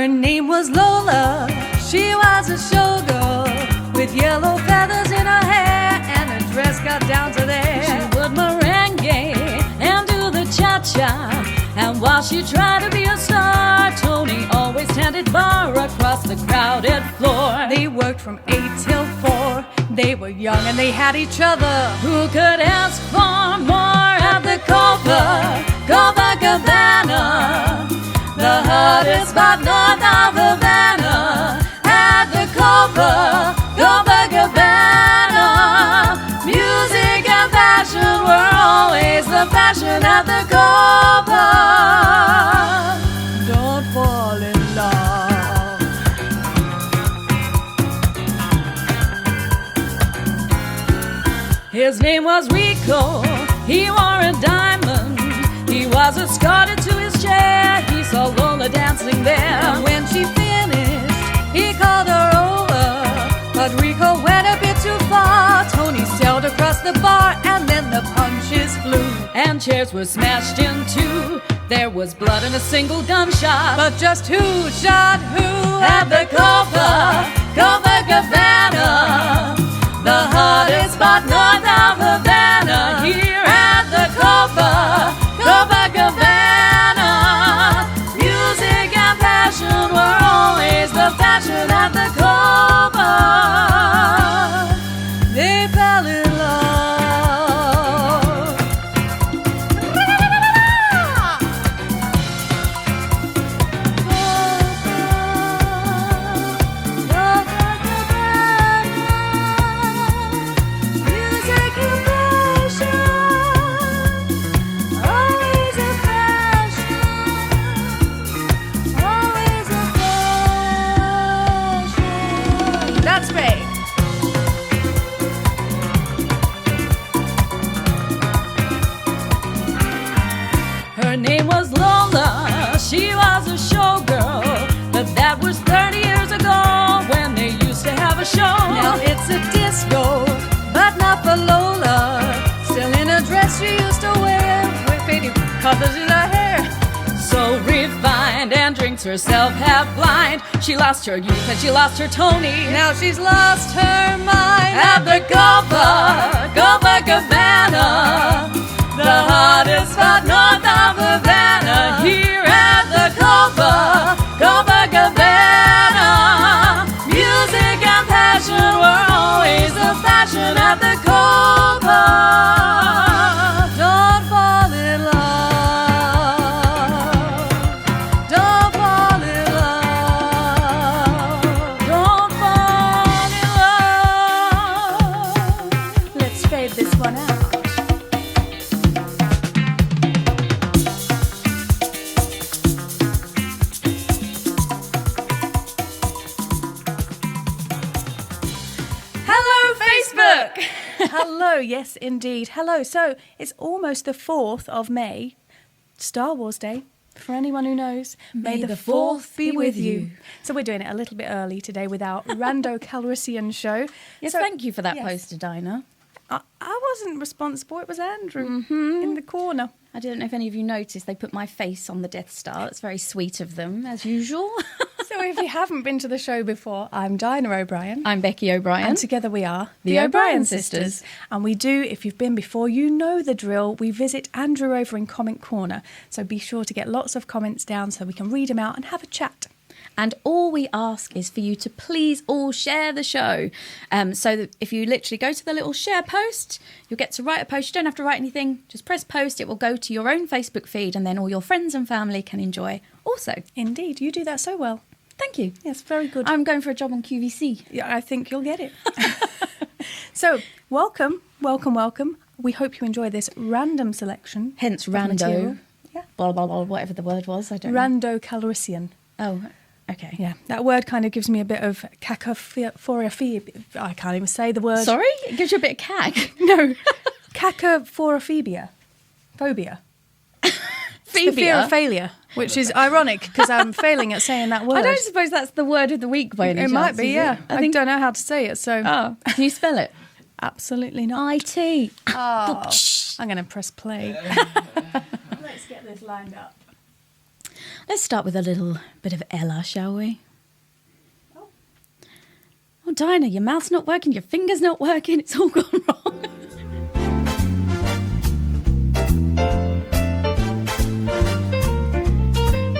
Her name was Lola. She was a showgirl with yellow feathers in her hair, and her dress got down to there. She would merengue and do the cha-cha, and while she tried to be a star, Tony always tended bar across the crowded floor. They worked from 8 till 4. They were young and they had each other. Who could ask for more at the Copacabana? The hottest spot north of Havana. At the Copacabana, music and fashion were always the fashion at the Copa. Don't fall in love. His name was Rico. He wore a diamond. He was escorted to his chair. He saw Lola dancing there. And when she finished, he called her over. But Rico went a bit too far. Tony sailed across the bar, and then the punches flew, and chairs were smashed in two. There was blood and a single gunshot. But just who shot who at the Copacabana? The hottest spot north of Havana. Here at the Copacabana, music and fashion were always the fashion at the Copa. They fell in love. Music and fashion, always a fashion, always a fashion. That's great. Her name was Lola. She was a showgirl, but that was 30 years ago when they used to have a show. Now it's a disco, but not for Lola. Still in a dress she used to wear with faded colors in her hair. So refined and drinks herself half blind. She lost her youth and she lost her Tony. Now she's lost her mind at the Copacabana. The hottest spot north of Havana. Here at the Copacabana, music and fashion were always the fashion at the Copa. Don't fall in love. Don't fall in love. Don't fall in love. Let's fade this one out. Hello, yes, indeed. Hello. So it's almost the 4th of May, Star Wars Day. For anyone who knows, may the 4th be with you. So we're doing it a little bit early today with our Rando Calrissian show. Yes, so, thank you for that poster, Dinah. I wasn't responsible. It was Andrew in the corner. I don't know if any of you noticed, they put my face on the Death Star. It's very sweet of them, as usual. So if you haven't been to the show before, I'm Dinah O'Brien. I'm Becky O'Brien. And together we are the O'Brien Sisters. And we do, if you've been before, you know the drill. We visit Andrew over in Comment Corner. So be sure to get lots of comments down so we can read them out and have a chat. And all we ask is for you to please all share the show. So that if you literally go to the little share post, you'll get to write a post. You don't have to write anything. Just press post. It will go to your own Facebook feed, and then all your friends and family can enjoy also. Indeed, you do that so well. Thank you. Yes, very good. I'm going for a job on QVC. Yeah, I think you'll get it. So, welcome. We hope you enjoy this random selection. Hence Rando. Material. Yeah. Blah, blah, blah, whatever the word was. I don't know. Rando Calrissian. Oh, okay. Yeah, that word kind of gives me a bit of cacophobia. I can't even say the word. Sorry? It gives you a bit of cack. No, cacophobia. Phobia. The fear of failure, which is ironic because I'm failing at saying that word. I don't suppose that's the word of the week by any chance. It might be, yeah. I don't know how to say it, so... Oh, can you spell it? Absolutely not. IT. Oh, I'm going to press play. Let's get this lined up. Let's start with a little bit of Ella, shall we? Oh, Dinah, your mouth's not working, your finger's not working, it's all gone wrong.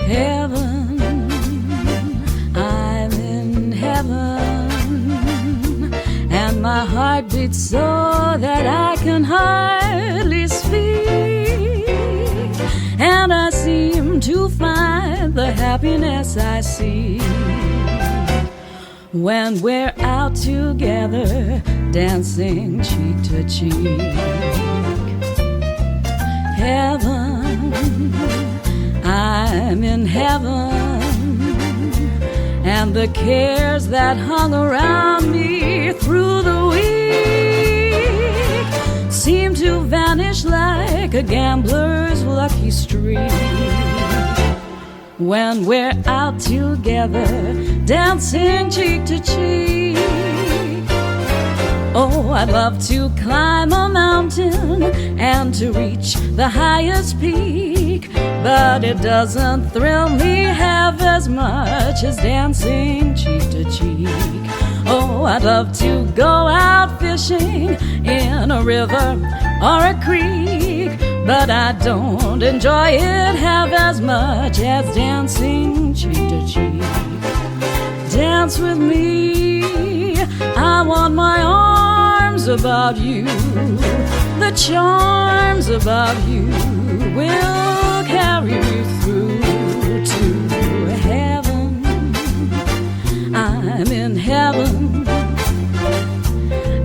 Heaven, I'm in heaven, and my heart beats so that I can hardly speak, and I seem to find the happiness I see when we're out together, dancing cheek to cheek. Heaven, I'm in heaven, and the cares that hung around me through the week seem to vanish like a gambler's lucky streak when we're out together, dancing cheek to cheek. Oh, I'd love to climb a mountain and to reach the highest peak, but it doesn't thrill me half as much as dancing cheek to cheek. Oh, I'd love to go out fishing in a river or a creek, but I don't enjoy it half as much as dancing cheek to cheek. Dance with me, I want my arms about you. The charms about you will carry me through to heaven. I'm in heaven,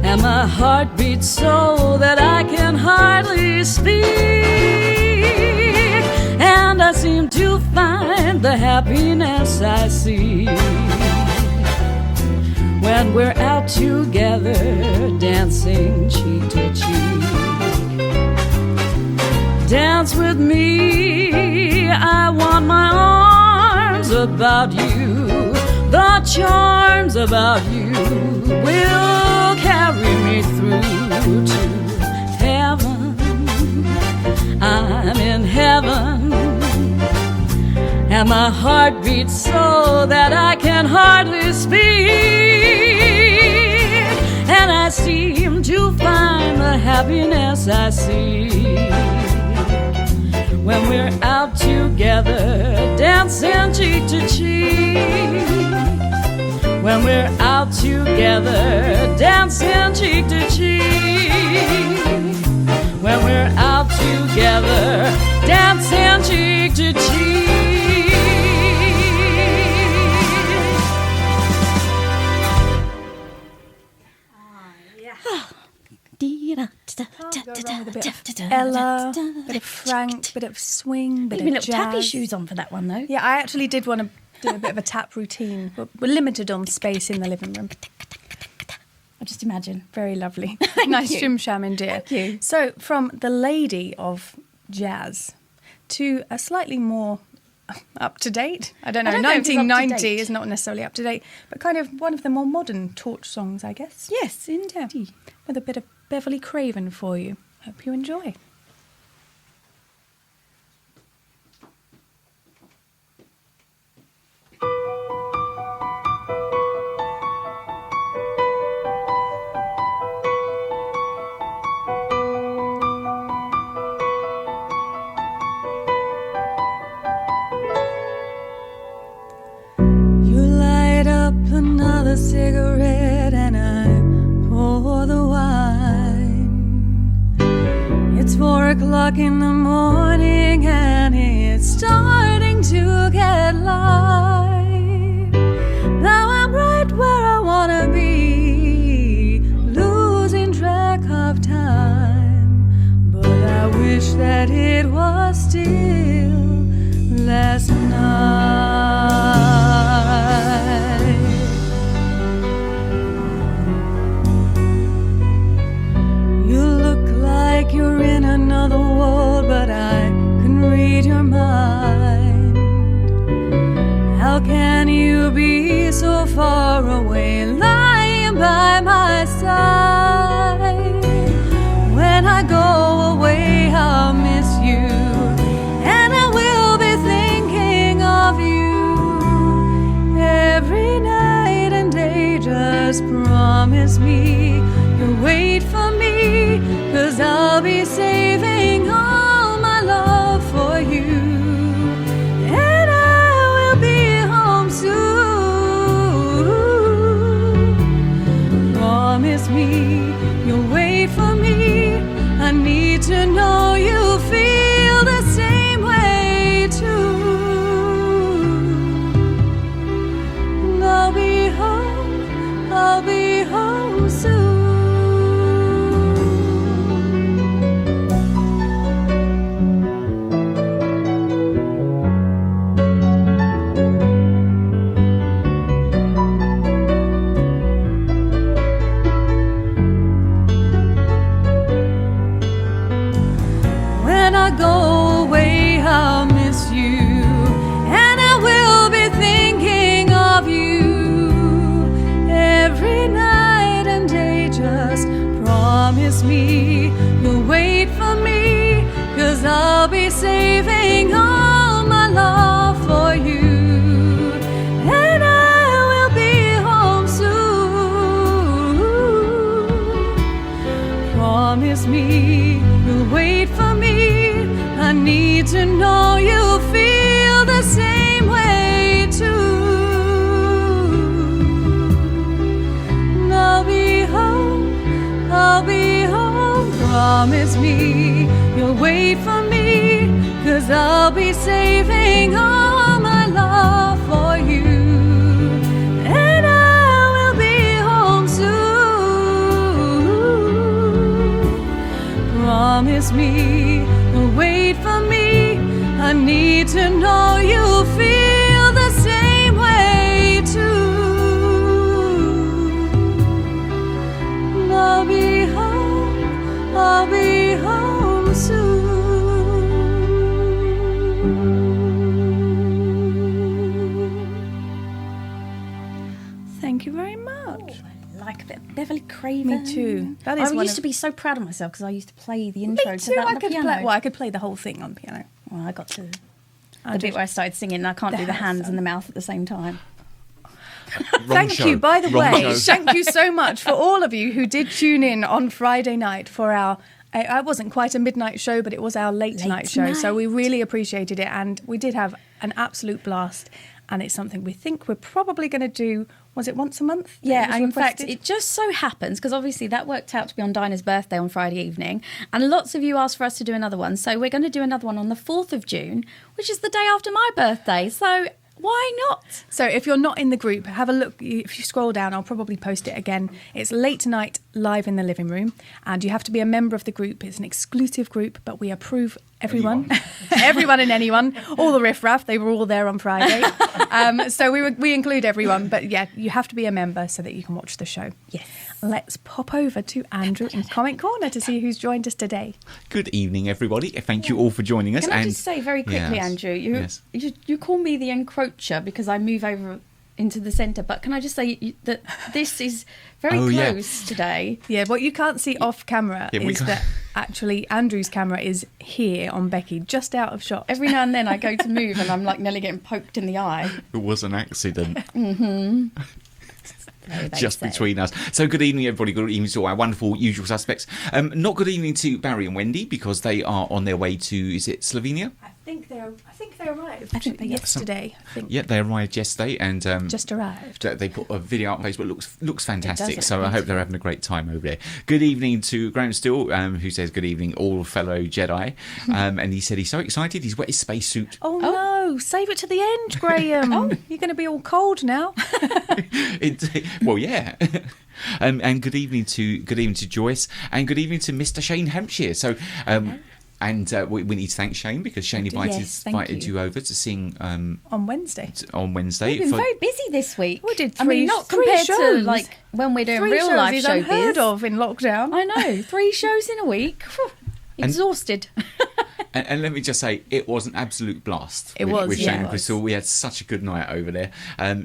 and my heart beats so that I can hardly speak, and I seem to find the happiness I see when we're out together, dancing cheek to cheek. Dance with me, I want my arms about you. The charms about you will carry me through to heaven. I'm in heaven, and my heart beats so that I can hardly speak, and I seem to find the happiness I see when we're out together, dancing cheek to cheek. When we're out together, dancing cheek to cheek. When we're out together, dancing cheek to cheek. Can't go wrong with a bit of Ella, bit of Frank, bit of swing, bit Even of little jazz. tappy shoes on for that one, though. Yeah, I actually did want to do a bit of a tap routine, but we're limited on space in the living room. I just imagine. Very lovely. Thank Nice you. shim sham indeed. Thank you. So, from the lady of jazz to a slightly more up to date. I don't know, I don't know if it's up to 1990 date. is not necessarily up to date, but kind of one of the more modern torch songs, I guess. Yes, indeed. With a bit of Beverly Craven for you. Hope you enjoy. You light up another cigarette and I pour the wine. It's 4 o'clock in the morning and it's starting to get light. Now I'm right where I wanna be, losing track of time. But I wish that it was still last night. You look like you're in another world, but I can read your mind. How Promise me you'll wait for me, 'cause I'll be saving all my love for you, and I will be home soon. Promise me you'll wait for me. I need to know you feel the same way too. I'll be home soon. When I go away, I'll miss you, and I will be thinking of you every night and day. Just promise me you'll wait for me, 'cause I'll be saving all my love for you, and I will be home soon. Promise me you'll wait for me. I need to know you feel the same way too. I'll be home. Promise me you'll wait for me, 'cause I'll be saving all my love for you, and I will be home soon. Promise me you'll wait for me. I need to know you feel the same way too. I'll be home soon. Thank you very much. I like a bit of Beverly Craven. Me too. That is I one used of- to be so proud of myself because I used to play the intro Me to too. that on I the could piano. play. Well, I could play the whole thing on piano. Well, I got to the did- bit where I started singing and I can't do the hands and the mouth at the same time. Thank show. you. By the Wrong way, show. thank you so much for all of you who did tune in on Friday night for our. I wasn't quite a midnight show, but it was our late night show. So we really appreciated it, and we did have an absolute blast. And it's something we think we're probably going to do. Was it once a month? that it Yeah, was and in fact, requested? it just so happens, because obviously that worked out to be on Dinah's birthday on Friday evening, and lots of you asked for us to do another one. So we're going to do another one on the 4th of June, which is the day after my birthday. So why not? So if you're not in the group, have a look. If you scroll down, I'll probably post it again. It's late night live in the living room, and you have to be a member of the group. It's an exclusive group, but we approve everyone, everyone and anyone, all the riffraff. They were all there on Friday, so we include everyone. But yeah, you have to be a member so that you can watch the show. Yes. Let's pop over to Andrew in Comment Corner to see who's joined us today. Good evening, everybody. Thank you all for joining us. Can I and just say very quickly, Yes, Andrew, yes. you call me the encroacher because I move over into the centre, but can I just say that this is very Oh, yeah. close today? Yeah, what you can't see off camera Yeah, we is can't- that actually Andrew's camera is here on Becky, just out of shot. Every now and then I go to move and I'm like nearly getting poked in the eye. It was an accident. So they Just say. between us. So good evening, everybody. Good evening to our wonderful usual suspects. Not good evening to Barry and Wendy because they are on their way to, is it Slovenia? I think they arrived. I think they- yesterday. I think Yeah, they arrived yesterday and just arrived. they put a video on Facebook. Looks fantastic. look So I hope they're having a great time over there. Good evening to Graham Steele, who says good evening, all fellow Jedi. And he said he's so excited. He's wet his spacesuit. Oh no! Save it to the end, Graham. You're going to be all cold now. Well, yeah. And good evening to Joyce, and good evening to Mr. Shane Hampshire. So, and we need to thank Shane because Shane Yes, thank invited you. you over to sing On Wednesday. on Wednesday. We've been very busy this week. We did I mean, three- not three compared to shows. like when we're doing 3 real shows life is showbiz. unheard of in lockdown. I know, 3 shows in a week. Phew, And- exhausted. And let me just say, it was an absolute blast. It was, with yeah, Shane it and was. Crystal. We had such a good night over there.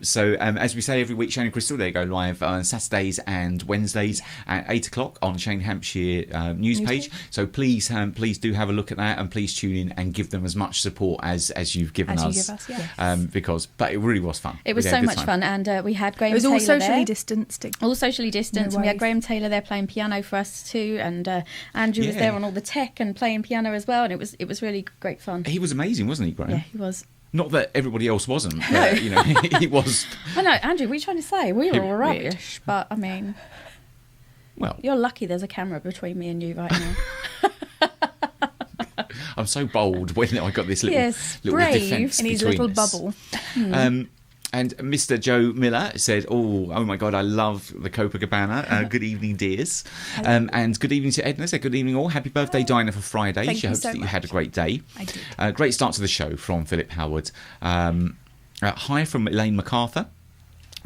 So as we say every week, Shane and Crystal, they go live on Saturdays and Wednesdays at 8 o'clock on the Shane Hampshire news page. So please do have a look at that, and please tune in and give them as much support as you've given As you us. give us, yeah. But it really was fun. It was We had so a good much time. fun, and we had Graham It was Taylor all socially there. distanced. All socially distanced, No and we had worries. Graham Taylor there playing piano for us too, and Andrew was Yeah. there on all the tech and playing piano as well, and it was really great fun. He was amazing, wasn't he, Graham? Yeah, he was. Not that everybody else wasn't, but you know, he was. I know, Andrew. What are you trying to say? We were He- all rubbish, but I mean, Well, you're lucky. There's a camera between me and you right now. I'm so bold when I got this little, Yes, little brave defence in his between little us. bubble. And Mr. Joe Miller said, oh my God, I love the Copacabana. Good evening, dears. And good evening to Edna. Said, good evening all. Happy birthday, Dinah, for Friday. Thank She you hopes so that you had a much. great day. I did. Great start to the show from Philip Howard. Hi from Elaine MacArthur.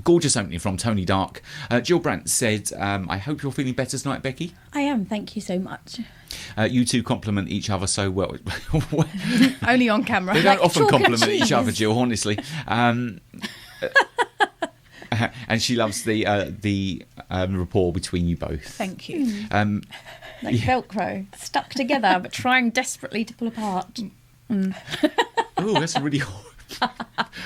Gorgeous opening from Tony Dark. Jill Brandt said, I hope you're feeling better tonight, Becky. I am. Thank you so much. You two compliment each other so well. Only on camera. They don't often chalk and compliment each cheese. other, Jill, honestly. And she loves the rapport between you both. Thank you. Like Velcro, stuck together, but trying desperately to pull apart. Oh, that's a really...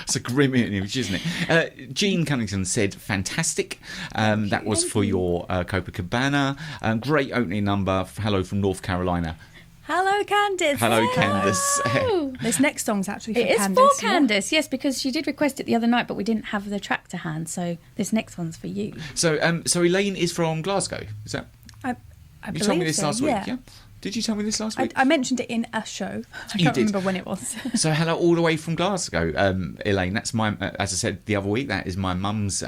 It's a grim image, isn't it? Jean Cunnington said, fantastic. That was for your Copacabana. Great opening number. Hello from North Carolina. Hello, Candice. Hello, Candice. Oh, This next song's actually for it is Candice. for yeah. Candice, yes, because she did request it the other night, but we didn't have the track to hand, so this next one's for you. So Elaine is from Glasgow. Is that? I You told me believe this so, last week, yeah? Did you tell me this last week? I mentioned it in a show. I You can't did. remember when it was. So hello all the way from Glasgow, Elaine. That's my, as I said the other week, that is my mum's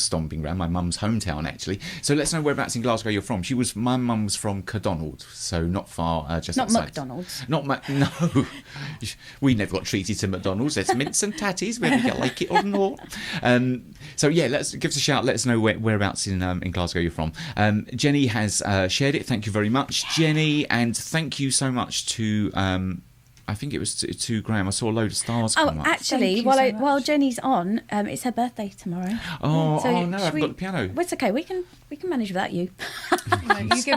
stomping ground, my mum's hometown actually. So let's know whereabouts in Glasgow you're from. My mum was from Cardonald, so not far, just Not outside. McDonald's. No, we never got treated to McDonald's. It's mince and tatties, whether you like it or not. So yeah, give us a shout. Let us know whereabouts in Glasgow you're from. Jenny has shared it. Thank you very much, Jenny, and thank you so much to. I think it was to Graham. I saw a load of stars Oh, come up. actually, Thank you so while much. Jenny's on, it's her birthday tomorrow. Oh no, I should haven't got the piano. Well, it's okay. We can manage without you.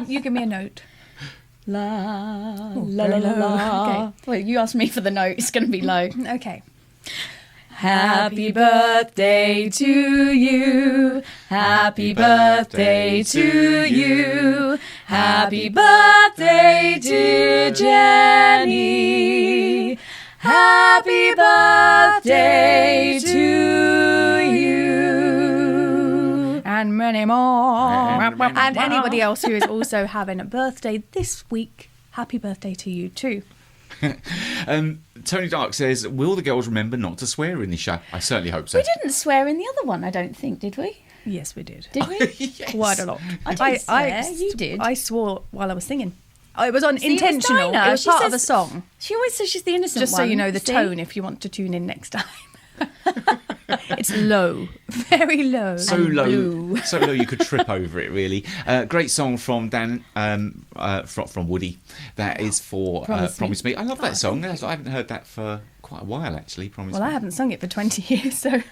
You give me a note. La Oh, la la la very low. la. Okay. Well, you asked me for the note. It's going to be low. Okay. Happy birthday to you. Happy birthday to you. Happy birthday, dear Jenny. Happy birthday to you. And many more. And anybody else who is also having a birthday this week, happy birthday to you too. Tony Dark says, will the girls remember not to swear in this show? I certainly hope so. We didn't swear in the other one, I don't think, did we? Yes, we did. Did we? Yes. Quite a lot. I didn't swear, you did. I swore while I was singing. Oh, it was on See, it was intentional. Dinah. It was She part of the says- song. She always says she's the innocent Just one. so you know the see? tone if you want to tune in next time. It's low. Very low. So And low, blue. so low you could trip over it. Really, great song from Dan, from Woody. That is for Promise Me. I love that song. I haven't heard that for quite a while actually. Promise Well, Me. I haven't sung it for 20 years, so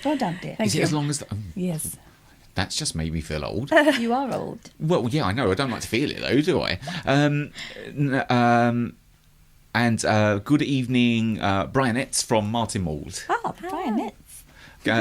Well done, dear. thank Is you. it as long as? Yes. That's just made me feel old. You are old. Well, yeah, I know. I don't like to feel it though, do I? And good evening, Brianette from Martin Mould. Oh, Brian Nitz.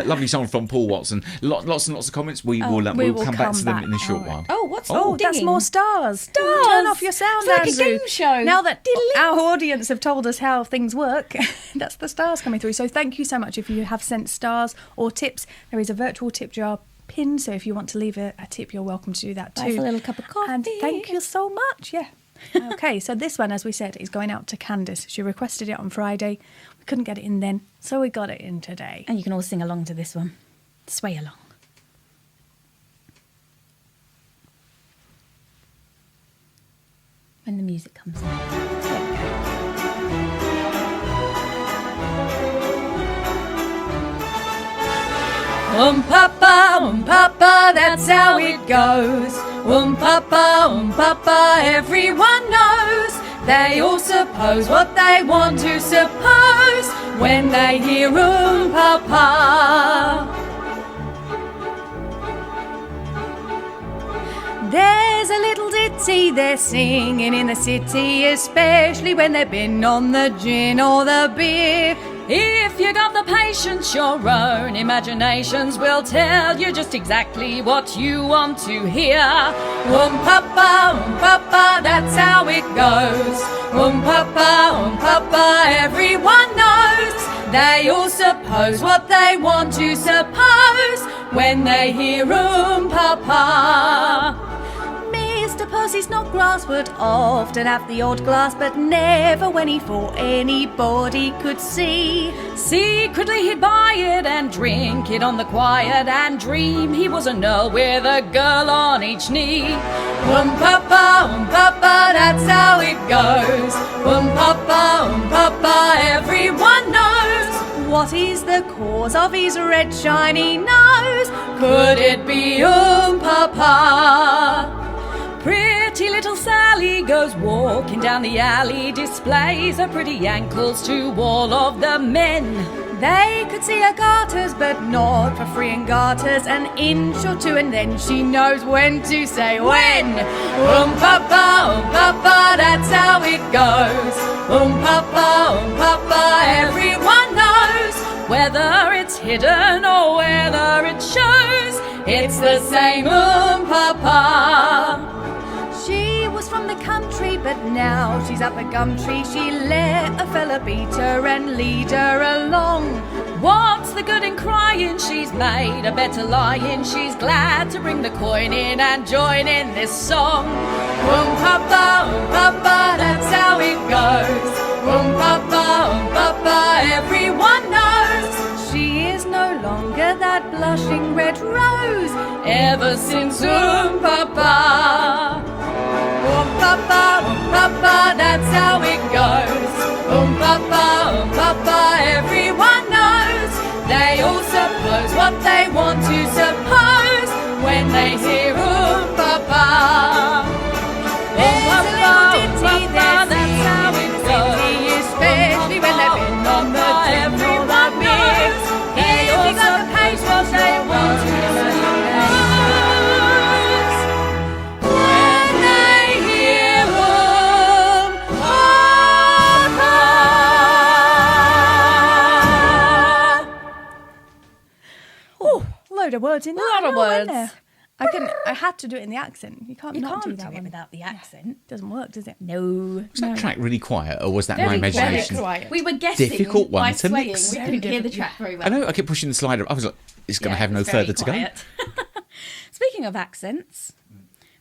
Lovely song from Paul Watson. Lots and lots of comments. we We'll will come back to them come in a back. short All right. while. Oh, what's Oh, that's dinging? more stars. Stars. Turn off your sound, It's like a Andrew. game show. Now that our audience have told us how things work, that's the stars coming through. So thank you so much. If you have sent stars or tips, there is a virtual tip jar pin. So if you want to leave a tip, you're welcome to do that too. Nice little cup of coffee. And thank you so much. Yeah. Okay, so this one, as we said, is going out to Candice. She requested it on Friday. We couldn't get it in then, so we got it in today. And you can all sing along to this one. Sway along. When the music comes on. Oom-Pah-Pah, that's how it goes. Oom-Pah-Pah, everyone knows. They all suppose what they want to suppose when they hear Oom-Pah-Pah. There's a little ditty they're singing in the city, especially when they've been on the gin or the beer. If you got the patience, your own imaginations will tell you just exactly what you want to hear. Oom-Pah-Pah, Oom-Pah-Pah, that's how it goes. Oom-Pah-Pah, Oom-Pah-Pah, everyone knows. They all suppose what they want to suppose when they hear Oom-Pah-Pah. Mr. Percy's not grass would often have the odd glass, but never when he thought anybody could see. Secretly he'd buy it and drink it on the quiet and dream he was an earl with a girl on each knee. Oom-Pah-Pah, Oom-Pah-Pah, that's how it goes. Oom-Pah-Pah, Oom-Pah-Pah, everyone knows. What is the cause of his red shiny nose? Could it be Oom-Pah-Pah? Pretty little Sally goes walking down the alley, displays her pretty ankles to all of the men. They could see her garters, but not for free and garters an inch or two, and then she knows when to say when. Oom-Pah-Pah, Oom-Pah-Pah, that's how it goes. Oom-Pah-Pah, Oom-Pah-Pah, everyone knows. Whether it's hidden or whether it shows, it's the same Oom-Pah-Pah. She was from the country, but now she's up a gum tree. She let a fella beat her and lead her along. What's the good in crying? She's made a better lying. She's glad to bring the coin in and join in this song. Oom-Pah-Pah, Oom-Pah-Pah, that's how it goes. Oom-Pah-Pah, Oom-Pah-Pah, everyone knows. She is no longer that blushing red rose ever since Oom-Pah-Pah. Oom-Pah-Pah, Oom-Pah-Pah, that's how it goes. Oom-Pah-Pah, Oom-Pah-Pah, everyone knows. They all suppose what they want to suppose when they hear Oom-Pah-Pah. Oom-Pah-Pah, Oom-Pah-Pah, that's how it goes. Especially when they've been on the gym or the beer. If you got the page, what they want to suppose when they hear Oom-Pah-Pah. Oh, load of words in there. A lot of weren't words. there? I had to do it in the accent. You can't You not can't do that do it one. without the accent. Doesn't work, does it? No. Was that track really quiet, or was that my Very imagination? quiet. We were guessing Difficult one by to swaying. mix. We couldn't hear the track very well. I know. I kept pushing the slider. I was like, it's going to have no it's very further to go. quiet. Speaking of accents,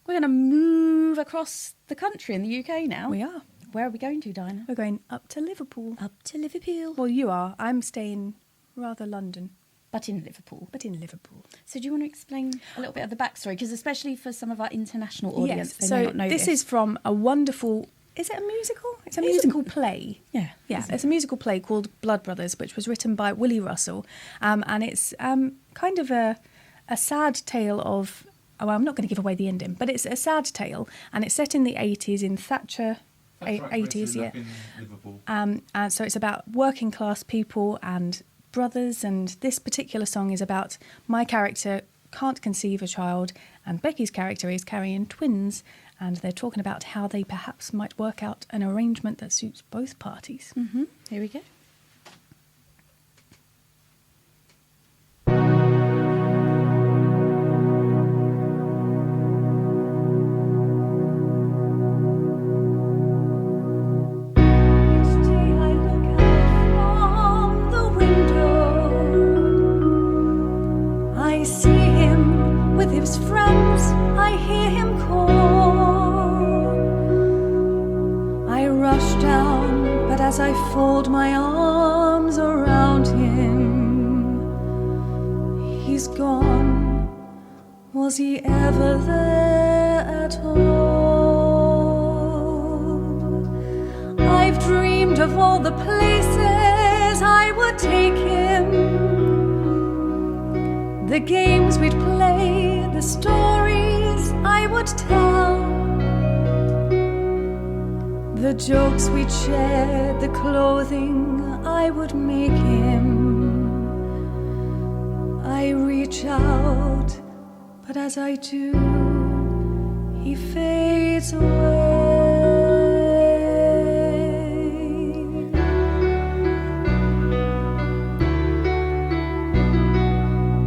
we're going to move across the country in the UK now. We are. Where are we going to, Dinah? We're going up to Liverpool. Up to Liverpool. Well, you are. I'm staying rather London, But in Liverpool. but in Liverpool. So do you want to explain a little bit of the backstory? Because especially for some of our international audience, they so may not know this is from a wonderful... Is it a musical? It's a musical play. Yeah. Yeah, it's a musical play called Blood Brothers, which was written by Willie Russell. And it's kind of a sad tale of... Oh, well, I'm not going to give away the ending, but it's a sad tale. And it's set in the 80s, in Thatcher... 80s, yeah. And so it's about working class people and brothers, and this particular song is about my character can't conceive a child, and Becky's character is carrying twins, and they're talking about how they perhaps might work out an arrangement that suits both parties. Mm-hmm. Here we go. Each day I look out from the window. I see him with his friends. I hear him call. I rush down, but as I fold my arms around him, he's gone. Was he ever there at all? I've dreamed of all the places I would take him, the games we'd play, the stories I would tell, The jokes we'd shared, the clothing I would make him. I reach out, but as I do, he fades away.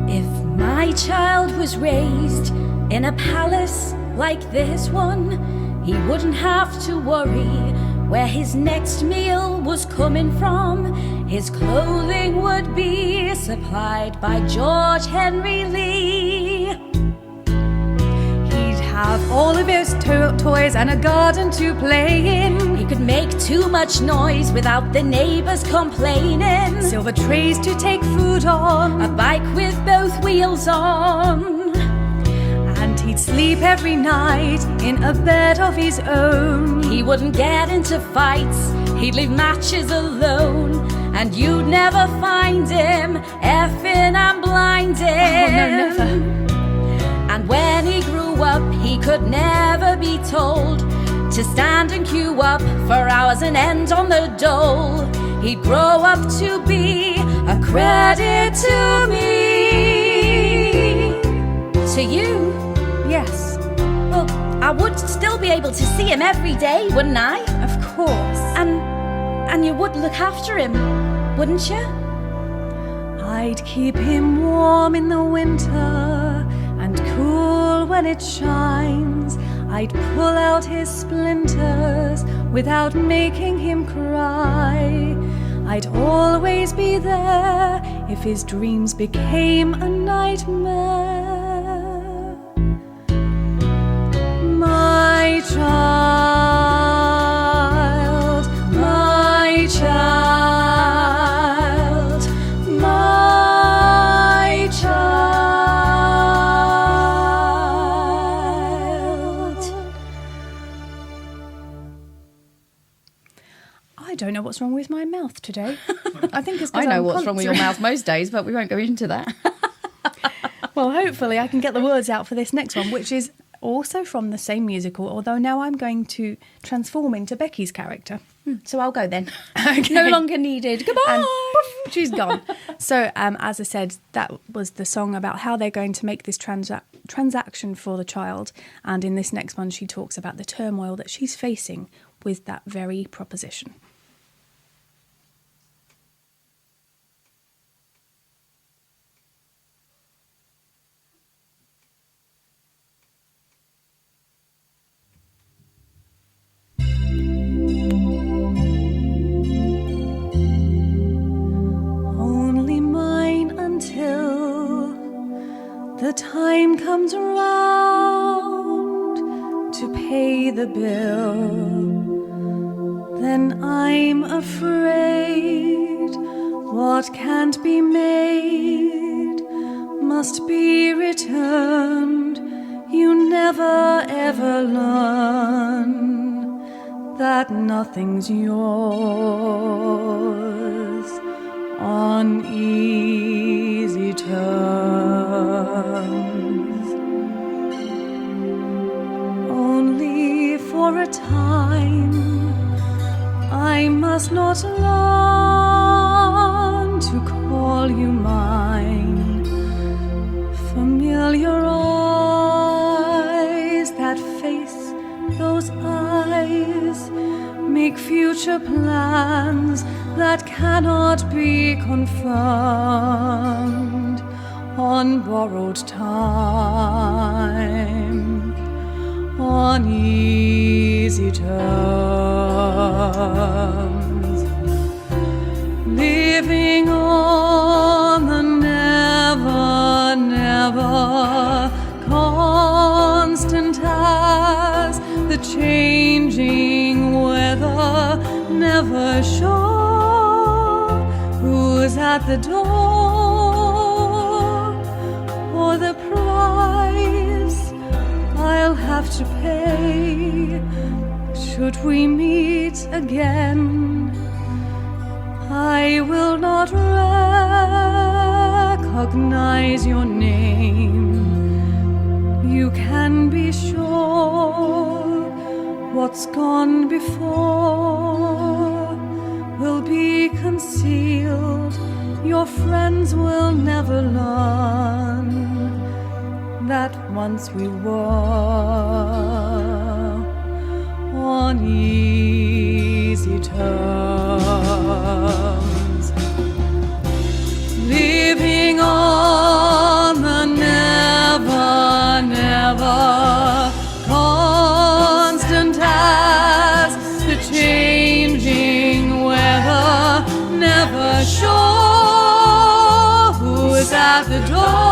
If my child was raised in a palace like this one, he wouldn't have to worry where his next meal was coming from. His clothing would be supplied by George Henry Lee. He'd have all of his toys and a garden to play in. He could make too much noise without the neighbors complaining. Silver trays to take food on. A bike with both wheels on. And he'd sleep every night in a bed of his own. He wouldn't get into fights, he'd leave matches alone. And you'd never find him effing and blinding. Oh, no, never. And when he grew up, he could never be told to stand and queue up for hours and end on the dole. He'd grow up to be a credit to me. To you? Yes, Well, I would still be able to see him every day, wouldn't I? of course. And you would look after him, wouldn't you? I'd keep him warm in the winter and cool when it shines. I'd pull out his splinters without making him cry. I'd always be there if his dreams became a nightmare. My child, my child, my child. I don't know what's wrong with my mouth today. I think it's 'cause I know I'm what's wrong with your concentrating. mouth most days, but we won't go into that. Well, hopefully I can get the words out for this next one, which is also from the same musical, although now I'm going to transform into Becky's character. So I'll go then. Okay. No longer needed. Goodbye. And poof, she's gone. So, as I said, that was the song about how they're going to make this transaction for the child. And in this next one, she talks about the turmoil that she's facing with that very proposition. Only mine until the time comes round to pay the bill. Then I'm afraid what can't be made must be returned. You never ever learn that nothing's yours on easy terms. Only for a time I must not learn to call you mine. Familiar eyes, that face, those eyes, make future plans that cannot be confirmed on borrowed time, on easy terms. Living on the never, never, constant as the changing weather, never sure who's at the door or the price I'll have to pay should we meet again. I will not recognize your name. You can be sure What's gone before will be concealed. Your friends will never learn that once we were on easy terms, living on the never, never, constant as the changing weather, never sure who's at the door.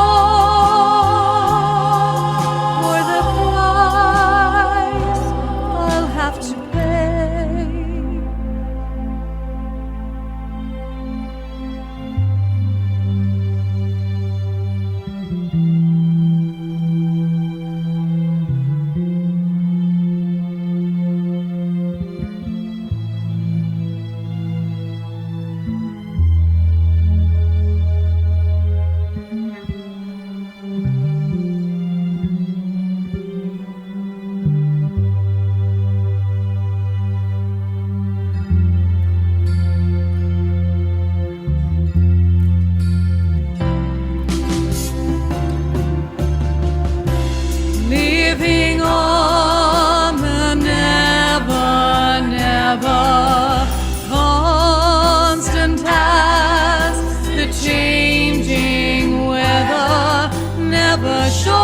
Living on the never, never, constant as the changing weather, never sure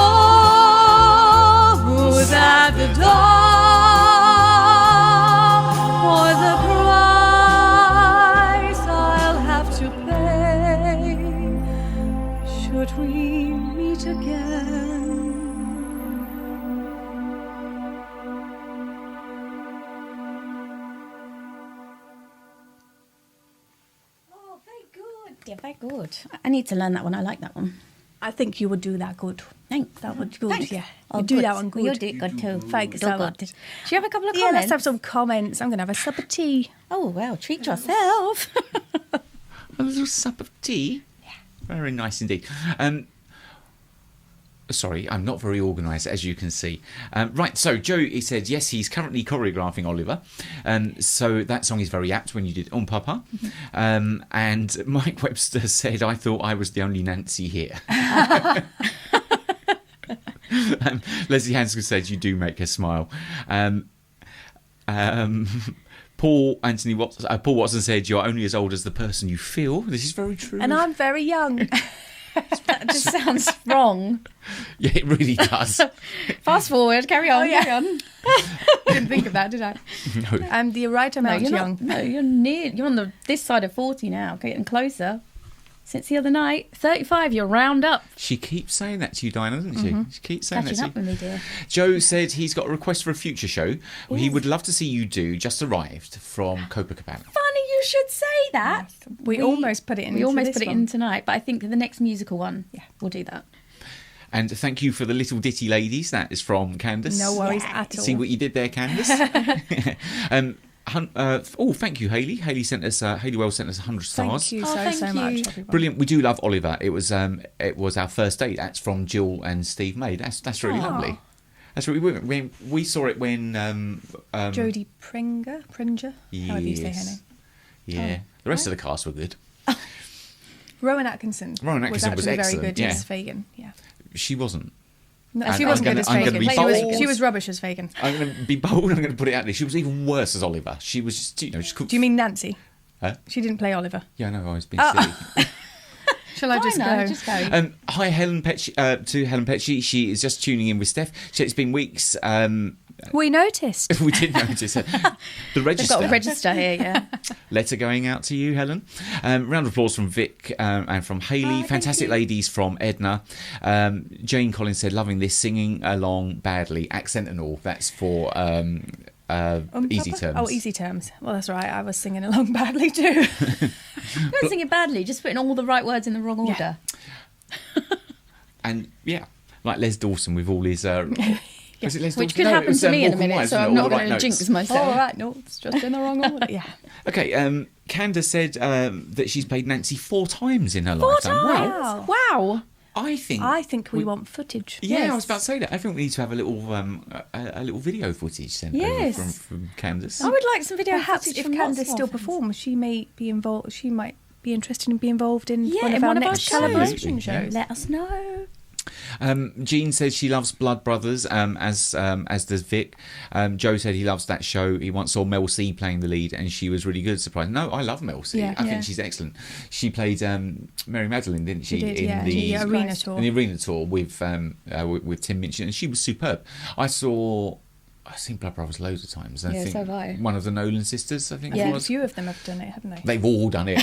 who's at the door, or the price I'll have to pay should we meet again. Yeah, very good. I need to learn that one. I like that one. I think you would do that good. Thanks. That would good, Thanks. yeah. Oh, You do good. that one good. You'll do it good too. Thanks Do so good. much. Do you have a couple of Yeah, comments? let's have some comments. I'm going to have a sup of tea. Oh, well, treat yourself. A little sup of tea. Yeah. Very nice indeed. Sorry, I'm not very organised, as you can see. Right, so Joe, he said, yes, he's currently choreographing Oliver. So that song is very apt when you did Oom-Pah-Pah. And Mike Webster said, I thought I was the only Nancy here. Leslie Hansel said, you do make her smile. Paul Watson said, you're only as old as the person you feel. This is very true. And I'm very young. That just sounds wrong. Yeah, it really does. Fast forward. Carry on. Oh, yeah. Carry on. Didn't think of that, did I? No. I'm the right No, amount you're young. not. No, you're near. You're on this side of 40 now. Getting closer. Since the other night, 35. You're round up. She keeps saying that to you, Dinah, doesn't she? She keeps saying Catching that up to you. with me, dear. Joe said he's got a request for a future show. He would love to see you do Just Arrived from Copacabana. Funny you should say that. We almost put it in. We almost this put it one. in tonight, but I think the next musical one, we'll do that. And thank you for the little ditty ladies. That is from Candace. No worries at all. See what you did there, Candace. Thank you, Hayley. Hayley Wells sent us 100 stars. Thank you Oh, so thank much, you. everyone. Brilliant. We do love Oliver. It was our first date. That's from Jill and Steve May. That's really lovely. That's really we saw it when Jodie Pringer. How do you say her name? Yeah. The rest of the cast were good. Rowan Atkinson. Rowan Atkinson was actually excellent, very good yeah. as Fagin. Yeah. She wasn't. No, And she wasn't I'm good as gonna Fagin. be bold. She was rubbish as Fagin. I'm going to be bold. I'm going to put it out there. She was even worse as Oliver. She was just, she could. Do you mean Nancy? Huh? She didn't play Oliver. Yeah, I know. I was being silly. Shall I just Why go? not? Just go. Hi, Helen Petchy. To Helen Petchy. She is just tuning in with Steph. She said it's been weeks. We noticed. We did notice it. The We've register. got a register here, yeah. Letter going out to you, Helen. Round of applause from Vic and from Hayley. Fantastic ladies from Edna. Jane Collins said, loving this, singing along badly, accent and all. That's for Easy Terms. Oh, Easy Terms. Well, that's right. I was singing along badly too. You don't sing it badly, just putting all the right words in the wrong order. And yeah, like Les Dawson with all his. Was it Les Which Dawson? could No, happen it was, to me in a Walk on minute, Wires, so wasn't I'm it? not All the going right to jinx notes. myself. All right, no, it's just in the wrong order. Yeah. Okay, Candace said that she's played Nancy 4 times in her lifetime. Wow. I think we want footage. Yeah, Yes. I was about to say that. I think we need to have a little video footage sent Yes. over from Candace. I would like some video Perhaps footage if from Candace lots still more things. performs, she may be involved. She might be interested in being involved in Yeah, one of in our one of our next shows. collaboration Absolutely, shows. Let us know. Jean says she loves Blood Brothers, as does Vic. Joe said he loves that show. He once saw Mel C playing the lead, and she was really good. Surprised. No, I love Mel C. Yeah. I Yeah. think she's excellent. She played Mary Magdalene, didn't she? She did, in yeah. the arena tour. in the arena tour with Tim Minchin, and she was superb. I've seen Blood Brothers loads of times. I Yeah, think so have I. one of the Nolan sisters, I think Yeah. it A was. few of them have done it, haven't they? They've all done it.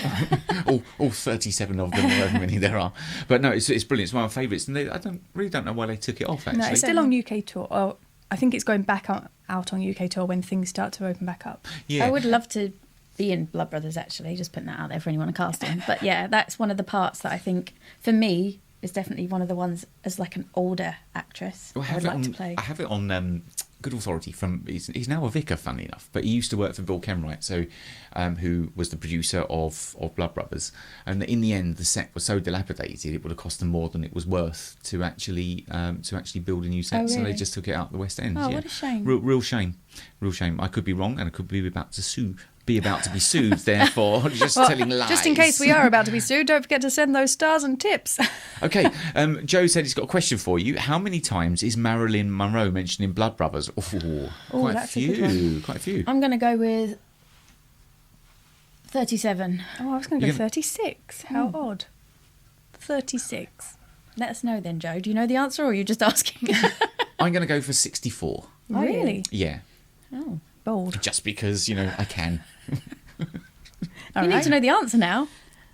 all 37 of them, or however many there are. But no, it's brilliant. It's one of my favourites. And I really don't know why they took it off, actually. No, it's still on UK tour. Oh, I think it's going back out on UK tour when things start to open back up. Yeah. I would love to be in Blood Brothers, actually, just putting that out there for anyone to cast in. But yeah, that's one of the parts that I think, for me, is definitely one of the ones as like an older actress Well, I would like to play. I have it on good authority from. He's now a vicar, funny enough, but he used to work for Bill Kenwright, so who was the producer of Blood Brothers. And in the end, the set was so dilapidated, it would have cost them more than it was worth to actually build a new set. Oh, So they really? just took it out the West End. Oh, yeah. what a shame. Real shame. Real shame. I could be wrong, and I could be about to be sued. Therefore, just telling lies. Just in case we are about to be sued, don't forget to send those stars and tips. Okay, Joe said he's got a question for you. How many times is Marilyn Monroe mentioned in Blood Brothers? Oh, quite a that's a good few. Quite a few. I'm going to go with 37. Oh, I was going to go You're gonna- 36. How odd. 36. Let us know then, Joe. Do you know the answer, or are you just asking? I'm going to go for 64. Are you? Really? Yeah, Oh. Bold. just because, I can. All You need right. to know the answer now.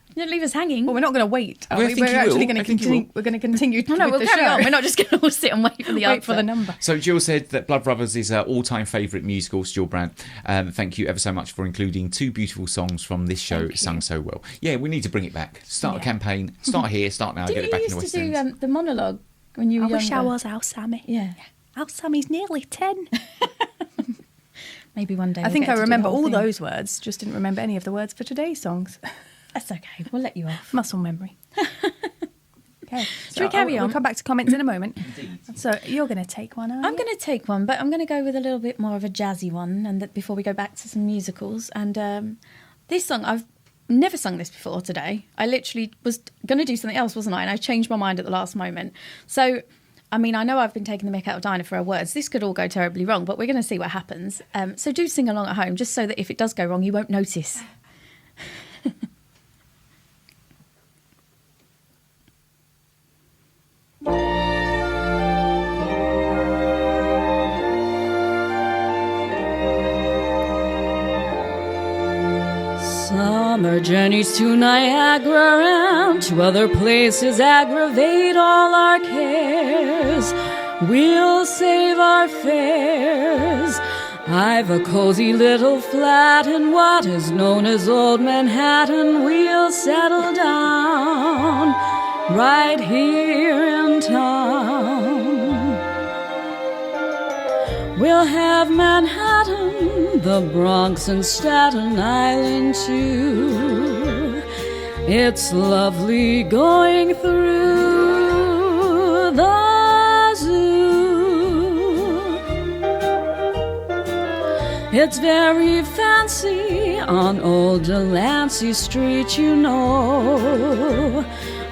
You don't leave us hanging. Well, we're not going to wait. Well, I think you We're actually will. going I to think you continue. will. We're going to continue. No, with we'll the carry show. on. We're not just going to all sit and wait for the Wait answer. for the number. So Jill said that Blood Brothers is her all-time favourite musical. Jill Brandt, thank you ever so much for including two beautiful songs from this show sung so well. Yeah, we need to bring it back. Start a campaign. Start here. Start now. Get Didn't it back you in the used West to do End. the monologue when you were I wish I younger? was our Sammy. Yeah. Our Sammy's nearly 10. Maybe one day. I we'll think get I to do the remember whole all thing. those words, just didn't remember any of the words for today's songs. That's okay. We'll let you off. Muscle memory. Okay. Shall we carry on? We'll come back to comments in a moment. So you're going to take one, I'm going to take one, but I'm going to go with a little bit more of a jazzy one, and before we go back to some musicals. And this song, I've never sung this before today. I literally was going to do something else, wasn't I? And I changed my mind at the last moment. So, I mean, I know I've been taking the mick out of Dinah for her words. This could all go terribly wrong, but we're going to see what happens. So do sing along at home, just so that if it does go wrong, you won't notice. Summer journeys to Niagara and to other places aggravate all our cares. We'll save our fares. I've a cozy little flat in what is known as Old Manhattan. We'll settle down right here in town. We'll have Manhattan, the Bronx and Staten Island too. It's lovely going through the zoo. It's very fancy on old Delancey Street, you know.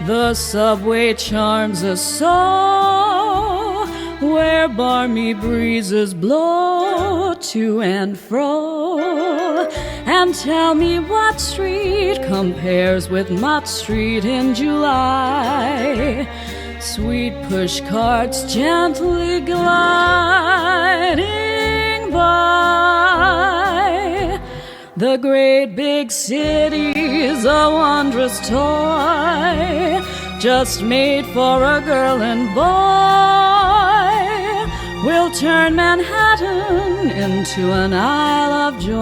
The subway charms us so, where balmy breezes blow to and fro. And tell me what street compares with Mott Street in July. Sweet push carts gently gliding by. The great big city's a wondrous toy, just made for a girl and boy. We'll turn Manhattan into an Isle of Joy.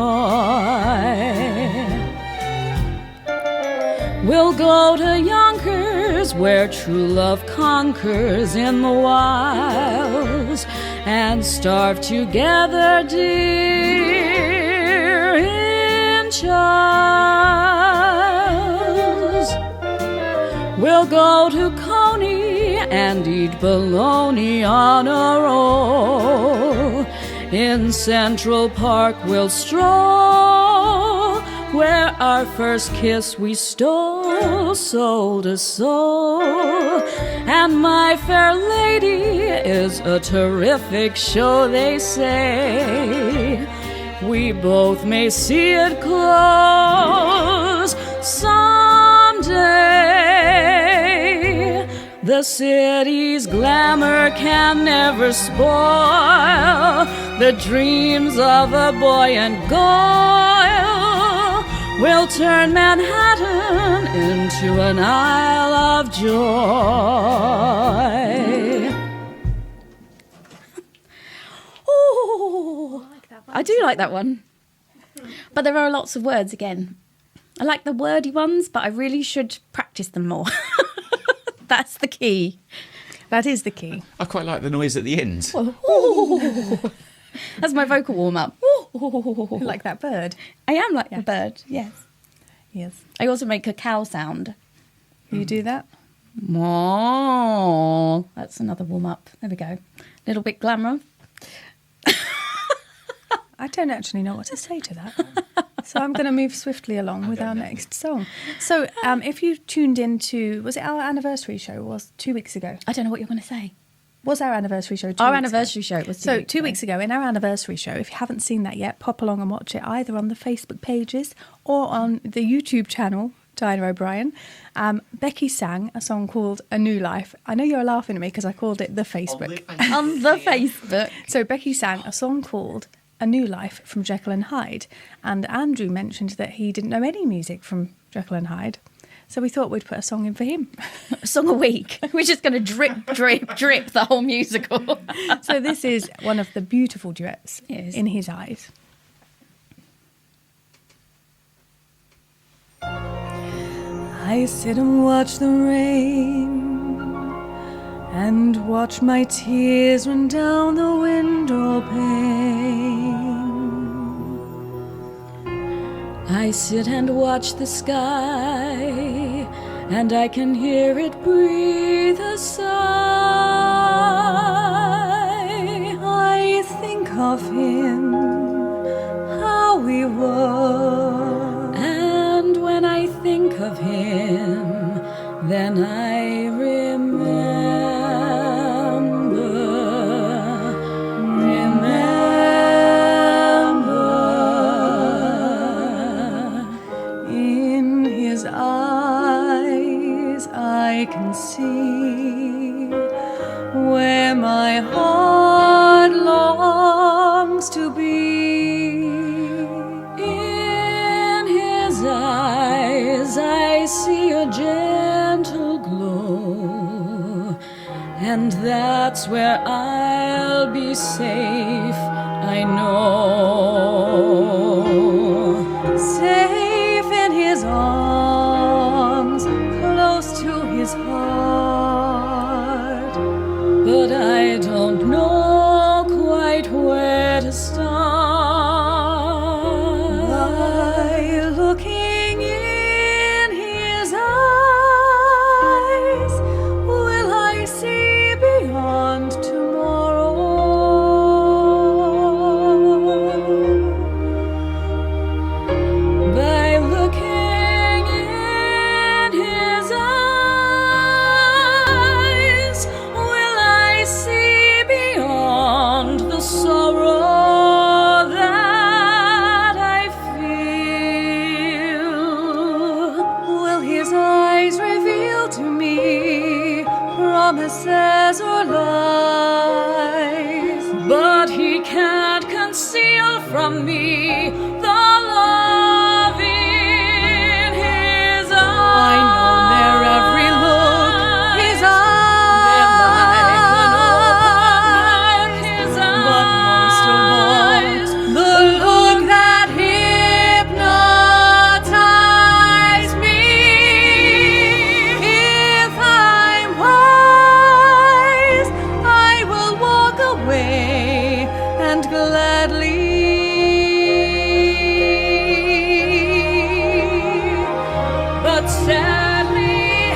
We'll go to Yonkers, where true love conquers in the wilds, and starve together, dear, in Charles. We'll go to Coney, and eat bologna on a roll. In Central Park we'll stroll, where our first kiss we stole, soul to soul. And My Fair Lady is a terrific show, they say. We both may see it close someday. The city's glamour can never spoil the dreams of a boy, and Goyle will turn Manhattan into an Isle of Joy. Oh, I do like that one. But there are lots of words again. I like the wordy ones, but I really should practice them more. That's the key. That is the key. I quite like the noise at the end. That's my vocal warm-up. Like that bird. I am like the bird, yes. Yes. I also make a cow sound. You do that? Moo. That's another warm-up. There we go. Little bit glamour. I don't actually know what to say to that. So I'm going to move swiftly along with our next song. So if you tuned into, was it our anniversary show? Was 2 weeks ago? I don't know what you're going to say. Was our anniversary show 2 Our weeks anniversary ago? show was 2 So weeks 2 ago. weeks ago, in our anniversary show, if you haven't seen that yet, pop along and watch it either on the Facebook pages or on the YouTube channel, Dinah O'Brien. Becky sang a song called A New Life. I know you're laughing at me because I called it the Facebook. On the Facebook. So Becky sang a song called A New Life from Jekyll and Hyde. And Andrew mentioned that he didn't know any music from Jekyll and Hyde. So we thought we'd put a song in for him. A song a week. We're just going to drip, drip, drip the whole musical. So this is one of the beautiful duets, Yes. In His Eyes. I sit and watch the rain and watch my tears run down the window pane. I sit and watch the sky, and I can hear it breathe a sigh. I think of him, how we were. And when I think of him, then I remember. In his eyes I can see where my heart longs to be. In his eyes I see a gentle glow, and that's where I'll be safe, I know. Safe in his arms, close to his heart. But I don't know quite where to start. By looking in his eyes, will I see beyond tomorrow? By looking in his eyes, will I see beyond the sorrow that I feel? Will his eyes reveal to me promises or lies? But he can't conceal from me the love in his eyes. I know their every look, his eyes. But most of all, the look that hypnotized me. If I'm wise, I will walk away and gladly. But sadly,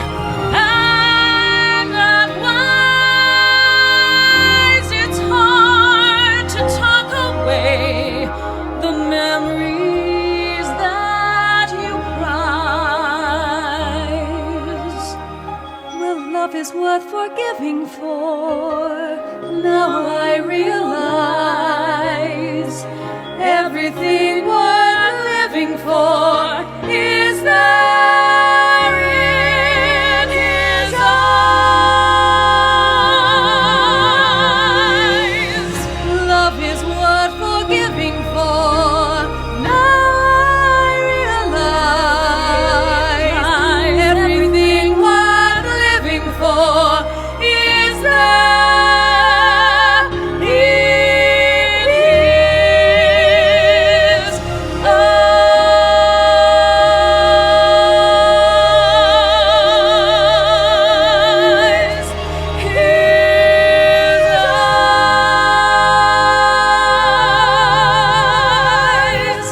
I'm not wise. everything worth living for is there in his eyes. Love is worth forgiving for. Now I realize everything worth living for is there in his eyes. His eyes.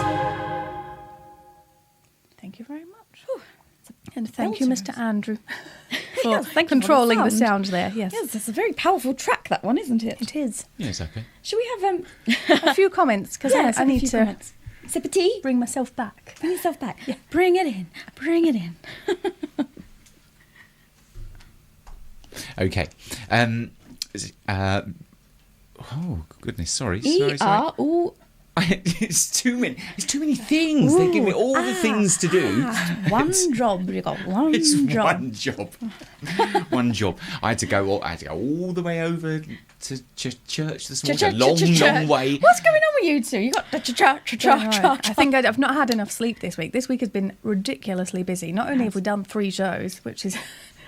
Thank you very much. And thank you, Mr. Andrew, for Yes, thank you for the controlling the sound. sound there. Yes, Yes, it's a very powerful track, that one, isn't it? it is. Yeah, it's okay. Should we have A few comments because let's I have a need few to comments. Sip of tea. bring myself back. Bring yourself back. Bring it in. Bring it in. Okay. Oh goodness, sorry. E-R-O. It's too many. It's too many things. They give me all the things to do. One job. You got one It's job. one job. One job. I had to go all the way over to church this morning. A long way. What's going on with you two? You got I think I've not had enough sleep this week. This week has been ridiculously busy. Not only have we done 3 shows, which is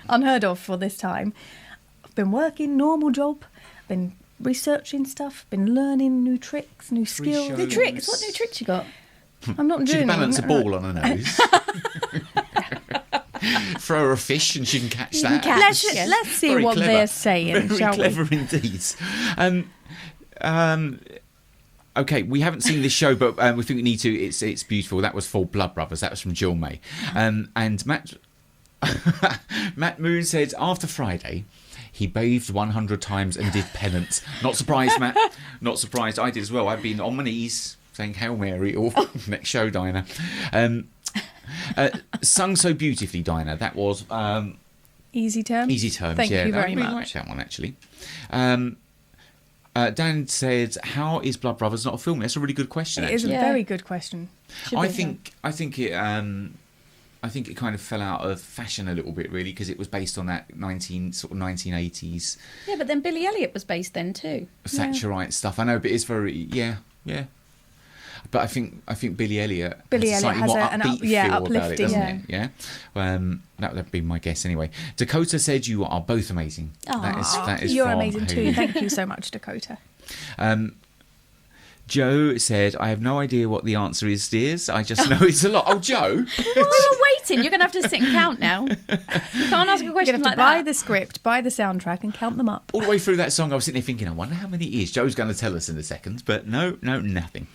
unheard of for this time, I've been working, normal job, been researching stuff, been learning new tricks, new skills. shows. New tricks. What new tricks you got? I'm not She doing can balance a no. ball on her nose. Throw her a fish and she can catch that. Let's Yes. let's see Very what clever. they're saying, Very shall clever indeed. Okay, we haven't seen this show, but we think we need to. It's beautiful. That was for Blood Brothers. That was from Jill May. And Matt Moon said after Friday, he bathed 100 times and did penance. Not surprised, Matt. Not surprised. I did as well. I've been on my knees saying Hail Mary or next show, Dinah. Sung so beautifully, Dinah. That was we? Easy terms. Easy Terms. Thank yeah, you I very really much. liked that one actually. Dan said, "How is Blood Brothers not a film?" That's a really good question. It is a Actually, Yeah. very good question. I think it kind of fell out of fashion a little bit, really, because it was based on that 1980s Yeah, but then Billy Elliot was based then too. Thatcherite stuff. I know, but it's very yeah. But I think Billy Elliot Billy has a Elliot slightly has more an upbeat feel about it, uplifting, doesn't yeah. it? Yeah. That would be my guess anyway. Dakota said you are both amazing. That is You're from amazing too. Hayley. Thank you so much, Dakota. Joe said, I have no idea what the answer is, dears. I just know it's a lot. Oh, Joe. While you're waiting, you're going to have to sit and count now. You can't ask a You're question going to like have to buy that. the script, buy the soundtrack, and count them up. All the way through that song, I was sitting there thinking, I wonder how many it is. Joe's going to tell us in a second, but no, nothing.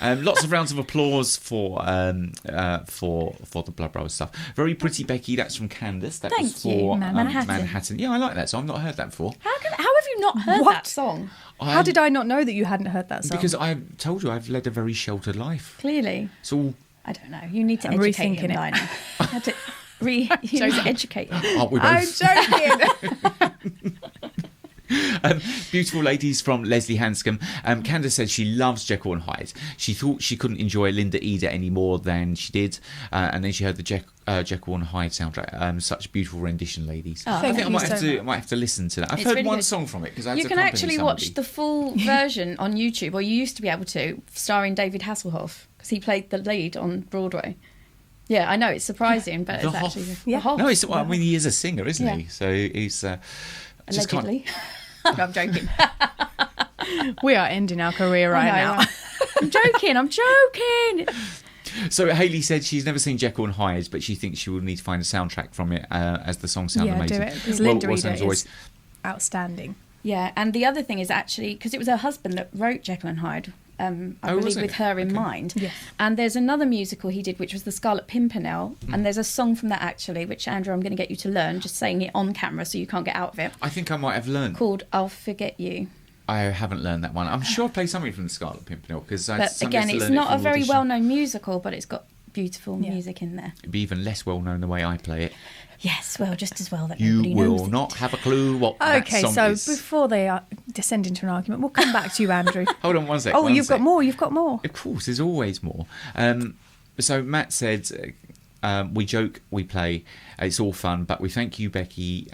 Lots of rounds of applause for the Blood Brothers stuff. Very pretty, Becky. That's from Candace. That Thank was you. for Manhattan. Yeah, I like that song. I've not heard that before. How have you not heard What? that song? How did I not know that you hadn't heard that song? Because I told you I've led a very sheltered life. Clearly. It's all. I don't know. You need to I'm educate him, rethinking it. Dinah. You have to you need to educate him. Aren't we I'm both? joking. Beautiful ladies from Leslie Hanscom. Candace said she loves Jekyll and Hyde. She thought she couldn't enjoy Linda Eder any more than she did, and then she heard the Jekyll and Hyde soundtrack. Such beautiful rendition, ladies. Oh, I think thank I might you have so to. much. I might have to listen to that. I've It's heard really one good. song from it because I had You to can accompany actually somebody. watch the full version on YouTube, or you used to be able to, starring David Hasselhoff, because he played the lead on Broadway. Yeah, I know, it's surprising, but The it's actually... Hoff. The Hoff. No, I mean he is a singer, isn't Yeah. he? So he's just can't- Allegedly. No, I'm joking. We are ending our career right I know, now. right. I'm joking. So Hayley said she's never seen Jekyll and Hyde, but she thinks she will need to find a soundtrack from it as the song sounds Yeah, amazing. do it. Because Linda What Eder sounds always- is outstanding. Yeah, and the other thing is actually, because it was her husband that wrote Jekyll and Hyde, I Oh, was believe it? with her in Okay. mind. Yes. And there's another musical he did, which was The Scarlet Pimpernel, and there's a song from that actually, which Andrew, I'm going to get you to learn, just saying it on camera so you can't get out of it, I think I might have learned. called I'll Forget You. I haven't learned that one. I'm sure I played something from the Scarlet Pimpernel because But again, it's not a very well-known musical, but it's got beautiful music in there. It'd be even less well known the way I play it. Yes, well, just as well that You nobody will knows not it. have a clue what that Okay, song so is. before they descend into an argument, we'll come back to you, Andrew. Hold on one sec. Oh, one you've sec. got more. You've got more. Of course, there's always more. So Matt said, we joke, we play, it's all fun, but we thank you, Becky,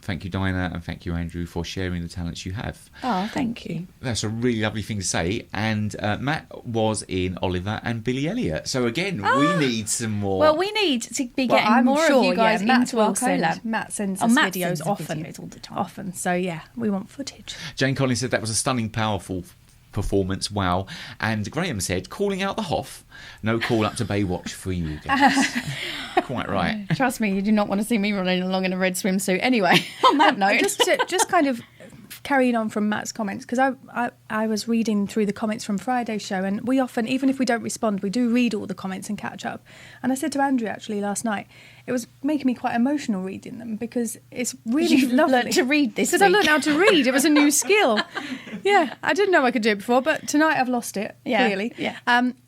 thank you, Dinah, and thank you, Andrew, for sharing the talents you have. Oh, thank you. That's a really lovely thing to say. And Matt was in Oliver and Billy Elliot. So again, we need some more. Well, we need to be Well, getting I'm more sure, of you guys Matt into our will send- collab. Matt sends Oh, us Matt videos sends the often. videos all the time. Often. So, yeah, we want footage. Jane Collins said that was a stunning, powerful performance. Wow. And Graham said, calling out the Hoff, no call up to Baywatch for you guys. Quite right. Trust me, you do not want to see me running along in a red swimsuit. Anyway, on that note. just kind of carrying on from Matt's comments, because I was reading through the comments from Friday's show, and we often, even if we don't respond, we do read all the comments and catch up. And I said to Andrew actually last night, it was making me quite emotional reading them, because it's really You've lovely. learnt to read this Because I week. learned how to read. It was a new skill. Yeah, I didn't know I could do it before, but tonight I've lost it, clearly. Yeah.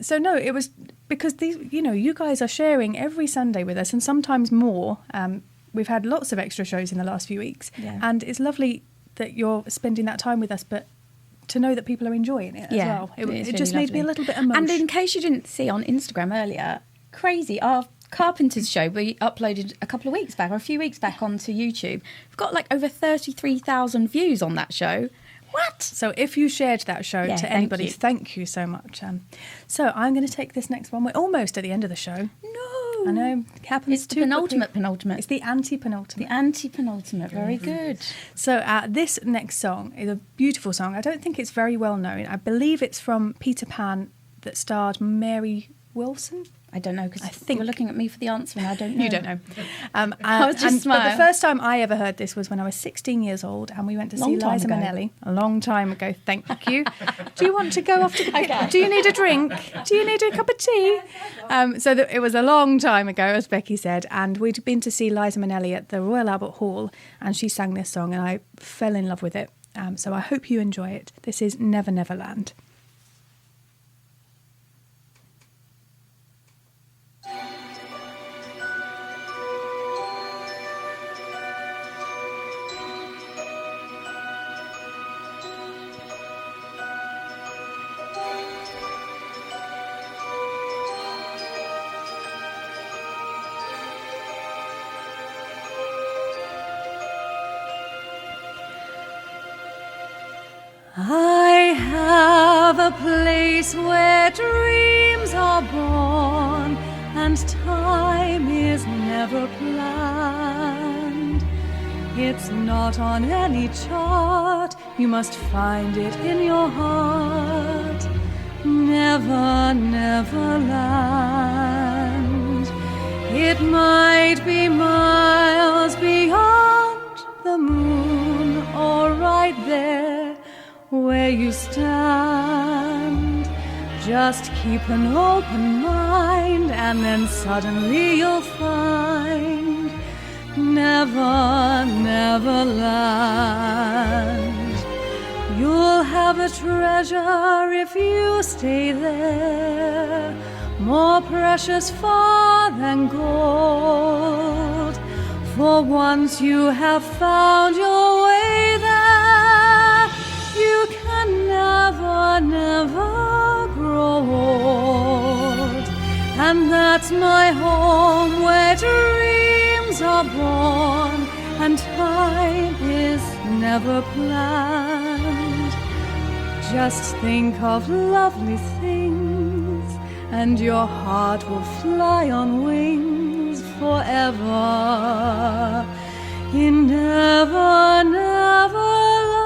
So no, it was because these, you guys are sharing every Sunday with us, and sometimes more. We've had lots of extra shows in the last few weeks, and it's lovely that you're spending that time with us, but to know that people are enjoying it as well. It is just really made me a lovely. little bit emotional. And in case you didn't see on Instagram earlier, crazy, our Carpenters show we uploaded a couple of weeks back, or a few weeks back, onto YouTube. We've got like over 33,000 views on that show. What? So if you shared that show Yeah, to thank anybody, you. thank you so much. So I'm going to take this next one. We're almost at the end of the show. No. I know. It happens It's the too penultimate, quickly. penultimate. It's the anti-penultimate. The anti-penultimate. Very good. So this next song is a beautiful song. I don't think it's very well known. I believe it's from Peter Pan that starred Mary Wilson. I don't know, because I think- you're looking at me for the answer and I don't know. You don't know. I was just but the smiling. first time I ever heard this was when I was 16 years old, and we went to see Long time Liza ago. Minnelli. A long time ago, thank you. Do you want to go off to the kitchen? Do you need a drink? Do you need a cup of tea? It was a long time ago, as Becky said, and we'd been to see Liza Minnelli at the Royal Albert Hall, and she sang this song, and I fell in love with it. So I hope you enjoy it. This is Never Never Land. I have a place where dreams are born and time is never planned. It's not on any chart, you must find it in your heart. Never, never land. It might be miles beyond the moon, or right there where you stand. Just keep an open mind, and then suddenly you'll find never, never land. You'll have a treasure if you stay there, more precious far than gold. For once you have found your way there, you can never, never grow old. And that's my home where dreams are born and time is never planned. Just think of lovely things and your heart will fly on wings forever in Never, Never Land.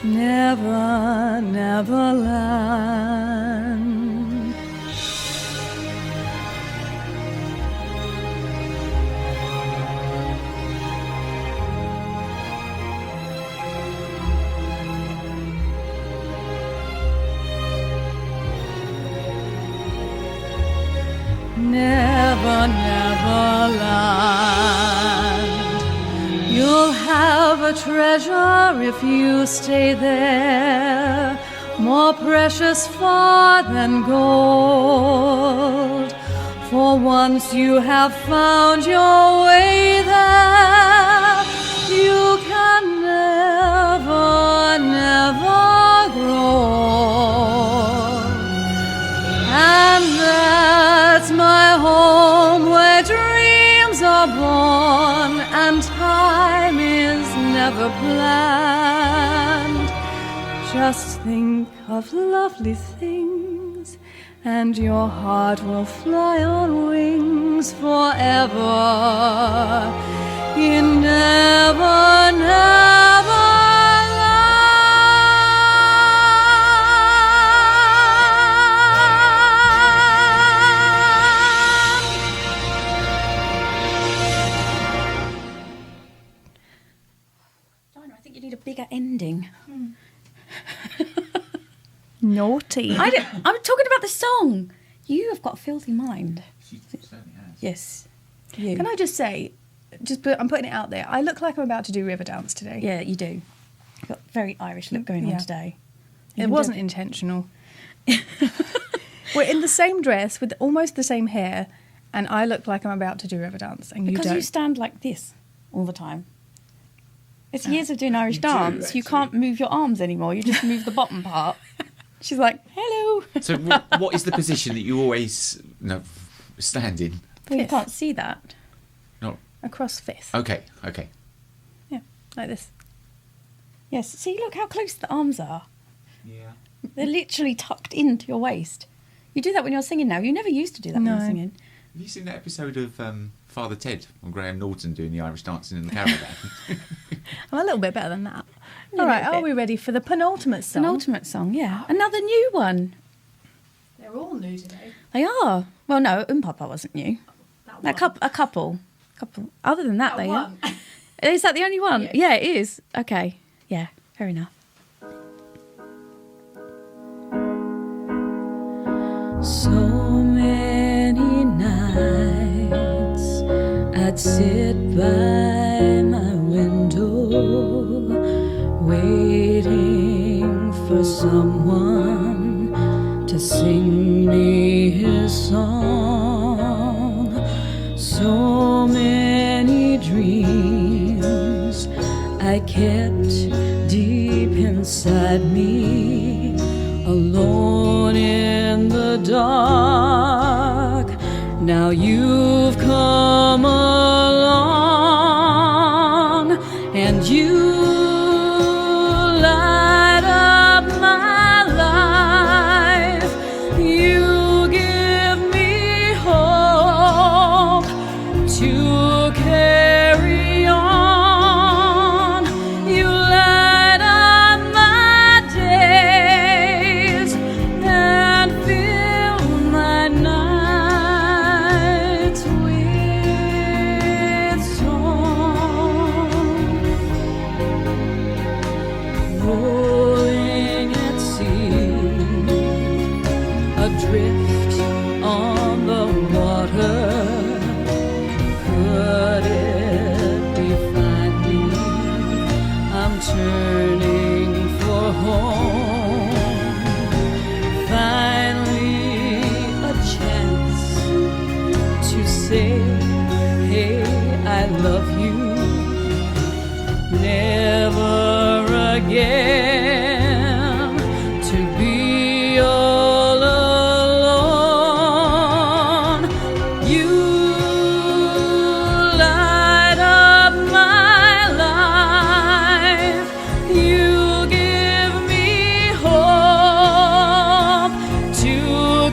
Never, never land. a treasure if you stay there, more precious far than gold. For once you have found your way there, you can never, never grow old. And that's my home where dreams are born and time is never planned. Just think of lovely things and your heart will fly on wings forever in never, never Dinah, I think you need a bigger ending. Naughty. I'm talking about the song. You have got a filthy mind. She certainly has. Yes. You. Can I just say, I'm putting it out there, I look like I'm about to do river dance today. Yeah, you do. You've got a very Irish look going Yeah. on today. It wasn't intentional. We're in the same dress with almost the same hair, and I look like I'm about to do river dance, and you Because don't. you stand like this all the time. It's years of doing Irish You do, dance. You actually. can't move your arms anymore. You just move the bottom part. She's like, hello. So what is the position that you always stand in? Well, you Fifth. can't see that. No. Across fifth. Okay. Yeah, like this. Yes. See, look how close the arms are. Yeah. They're literally tucked into your waist. You do that when you're singing now. You never used to do that when you were No. singing. Have you seen that episode of Father Ted on Graham Norton doing the Irish dancing in the caravan? I'm a little bit better than that. A All right, little are bit. we ready for the penultimate song? Penultimate song, yeah. Another new one. They're all new today. They are. Well, no, Oom-Pah-Pah wasn't new. A couple. Other than that, they are. Is that the only one? Yes. Yeah, it is. Okay. Yeah, fair enough. So many nights I'd sit by my window waiting for someone to sing me his song. So many dreams I kept deep inside me, alone in the dark. Now you've come along and you light up my life. You give me hope to carry on. You light up my days and fill my nights with song. Rolling at sea, adrift on the water. Could it be finally I'm turning for home? Finally a chance to say, hey, I love you. Never again to be all alone. You light up my life. You give me hope to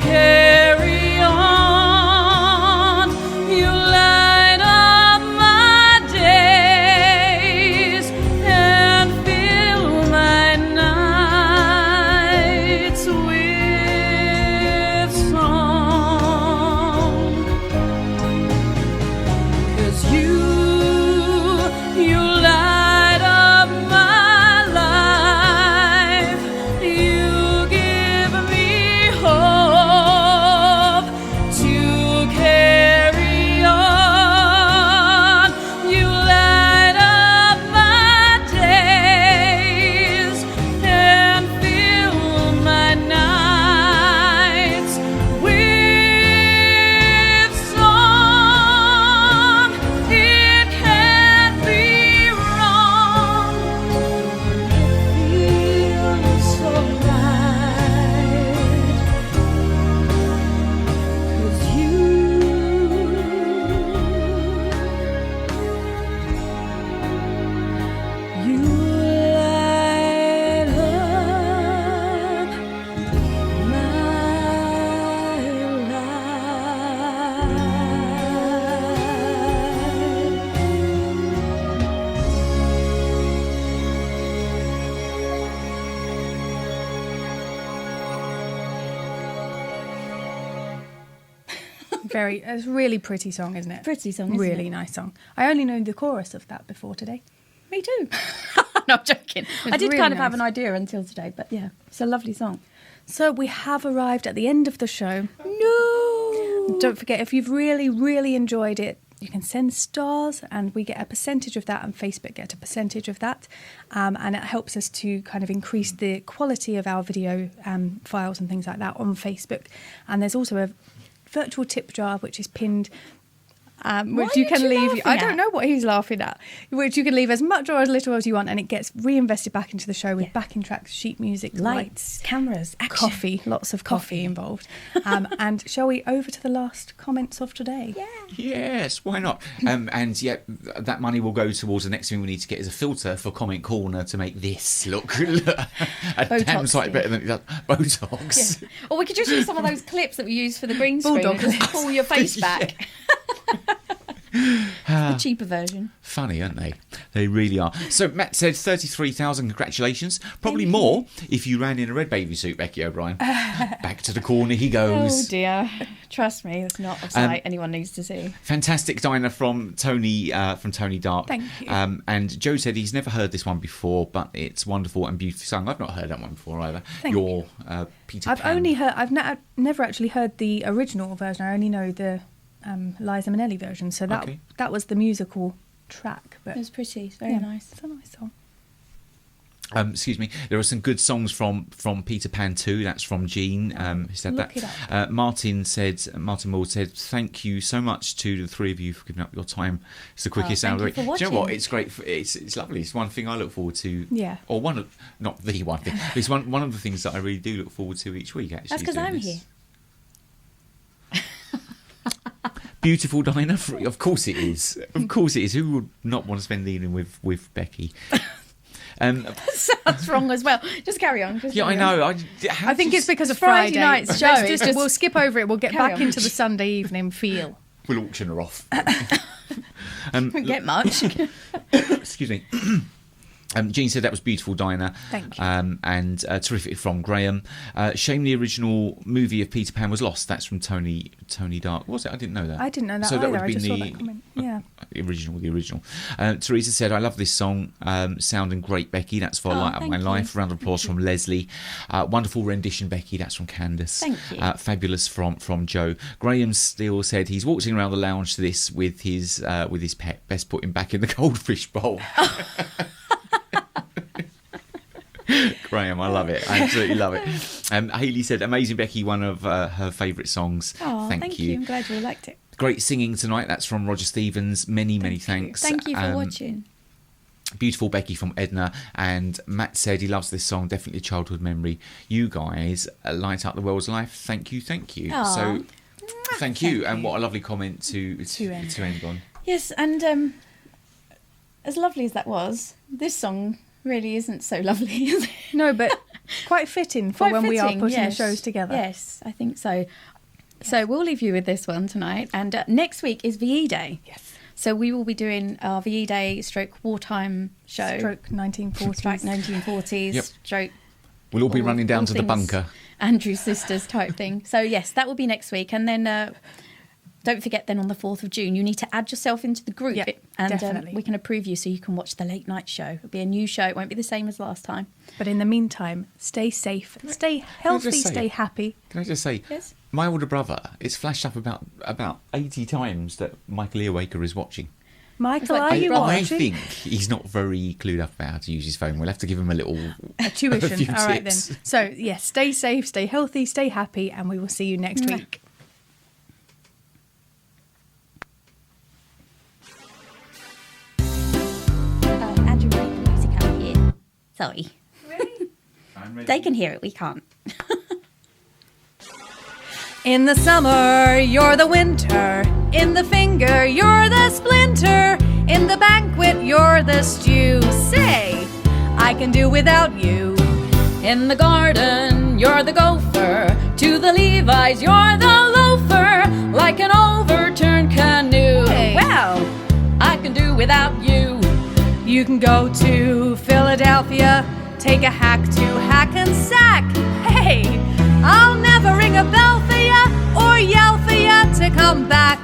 carry on. You light up my days and fill my It's a really pretty song, isn't it? Pretty song, isn't Really it? nice song. I only know the chorus of that before today. Me too. No, I'm joking. I did really kind of have nice. an idea until today, but yeah, it's a lovely song. So we have arrived at the end of the show. No. Don't forget, if you've really, really enjoyed it, you can send stars and we get a percentage of that and Facebook get a percentage of that. And it helps us to kind of increase the quality of our video files and things like that on Facebook. And there's also a virtual tip jar which is pinned, which you can leave. I don't know what he's laughing at. Which you can leave as much or as little as you want, and it gets reinvested back into the show with backing tracks, sheet music, Lights, cameras, action. coffee, lots of coffee involved. And shall we over to the last comments of today? Yeah. Yes, why not? And yeah, that money will go towards the next thing we need to get is a filter for Comment Corner to make this look a damn sight better than it does. Botox. Yeah. Or we could just use some of those clips that we use for the green screen Bulldog and just clips. pull your face back. The cheaper version. Funny, aren't they? They really are. So Matt said 33,000 congratulations. Probably more if you ran in a red baby suit, Becky O'Brien. Back to the corner he Oh goes. dear. Trust me, it's not a sight anyone needs to see. Fantastic Dinah from Tony Dark. Thank you. And Joe said he's never heard this one before, but it's wonderful and beautifully sung. I've not heard that one before either. Thank Your Peter I've Pan. only heard. Never actually heard the original version. I only know the Liza Minnelli version. So that was the musical track. But It was pretty. It's very nice. It's a nice song. Excuse me. There are some good songs from Peter Pan 2. That's from Jean. Who said Look that? it up. Martin Moore said, "Thank you so much to the three of you for giving up your time. It's the quickest hour of the week." thank you for Do you know what? watching. It's great. It's lovely. It's one thing I look forward to. Yeah. Or not the one thing. It's one of the things that I really do look forward to each week. Actually, That's because doing I'm this. here. Beautiful Dinah. Of course it is. Of course it is. Who would not want to spend the evening with Becky? Sounds wrong as well. Just carry on. Yeah, I know. I think it's because of Friday Friday. night's show. Let's It's just- we'll skip over it. We'll get Carry back on. into the Sunday evening feel. We'll auction her off. Don't get much. Excuse me. Jean said that was beautiful, Dinah. Thank you. And terrific from Graham. Shame the original movie of Peter Pan was lost. That's from Tony Dark. Was it? I didn't know that. I didn't know that so either. That would I be just saw that comment. Yeah. The original. Teresa said, "I love this song. Sounding great, Becky. That's for Light Up thank My you. Life." Round of applause from Leslie. Wonderful rendition, Becky. That's from Candace. Thank you. Fabulous from Joe. Graham Steele said he's waltzing around the lounge to this with his pet. Best put him back in the goldfish bowl. Graham, I love it. I absolutely love it. Hayley said, "Amazing, Becky, one of her favourite songs." Oh, Thank you. I'm glad you liked it. Great singing tonight. That's from Roger Stevens. Many thanks. Thank you for watching. Beautiful Becky from Edna. And Matt said he loves this song. Definitely a childhood memory. You guys light up the world's life. Thank you. Aw. So, thank you. And what a lovely comment to end on. Yes, and as lovely as that was, this song really isn't so lovely, is it? No, but quite fitting for when we are putting the shows together. Yes, I think so. So we'll leave you with this one tonight. And next week is VE Day. Yes. So we will be doing our VE Day stroke wartime show. Stroke 1940s. Stroke 1940s. Yep. Stroke We'll all be running down to the things bunker. Andrew's sisters type thing. So yes, that will be next week. And then don't forget then on the 4th of June, you need to add yourself into the group. Yeah, and definitely. We can approve you so you can watch the late night show. It'll be a new show. It won't be the same as last time. But in the meantime, stay safe, stay healthy, just say- stay happy. Can I just say, Yes. my older brother, it's flashed up about 80 times that Michael Earwaker is watching. Michael, like are you Big Brother. I watching? think he's not very clued up about how to use his phone. We'll have to give him a little A tuition. a few All right tips. then. So yes, stay safe, stay healthy, stay happy, and we will see you next Mwah. week. Andrew, read the music out here. Sorry. I'm ready. They can hear it. We can't. In the summer, you're the winter. In the finger, you're the splinter. In the banquet, you're the stew. Say, I can do without you. In the garden, you're the gopher. To the Levi's, you're the loafer. Like an overturned canoe. Hey. Well, I can do without you. You can go to Philadelphia, take a hack to Hackensack. Hey, I'll never ring a bell for ya or yell for ya to come back.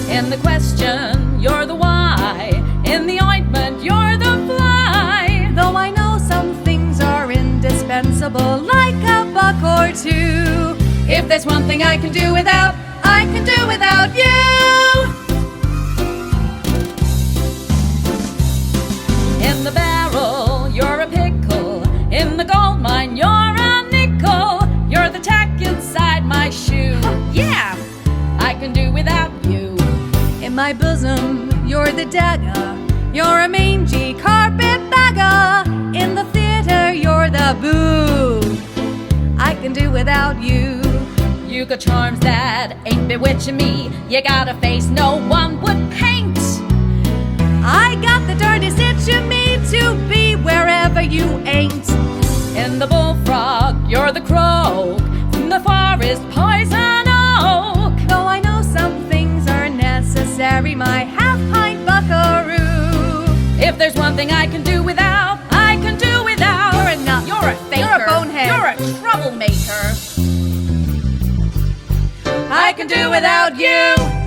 In the question, you're the why. In the ointment, you're the fly. Though I know some things are indispensable, like a buck or two. If there's one thing I can do without, I can do without you. in the barrel, you're a pickle. In the gold mine, you're a nickel. You're the tack inside my shoe. Yeah, I can do without you. In my bosom, you're the dagger. You're a mangy carpetbagger. In the theater, you're the boo. I can do without you. You got charms that ain't bewitching me. You got a face no one would paint. I got the dirtiest itch in me to be wherever you ain't. In the bullfrog, you're the crow. From the forest, poison oak. Though I know some things are necessary, my half-pint buckaroo. If there's one thing I can do without, I can do without. You're a nut. You're a faker. You're a bonehead. You're a troublemaker. I can do without you.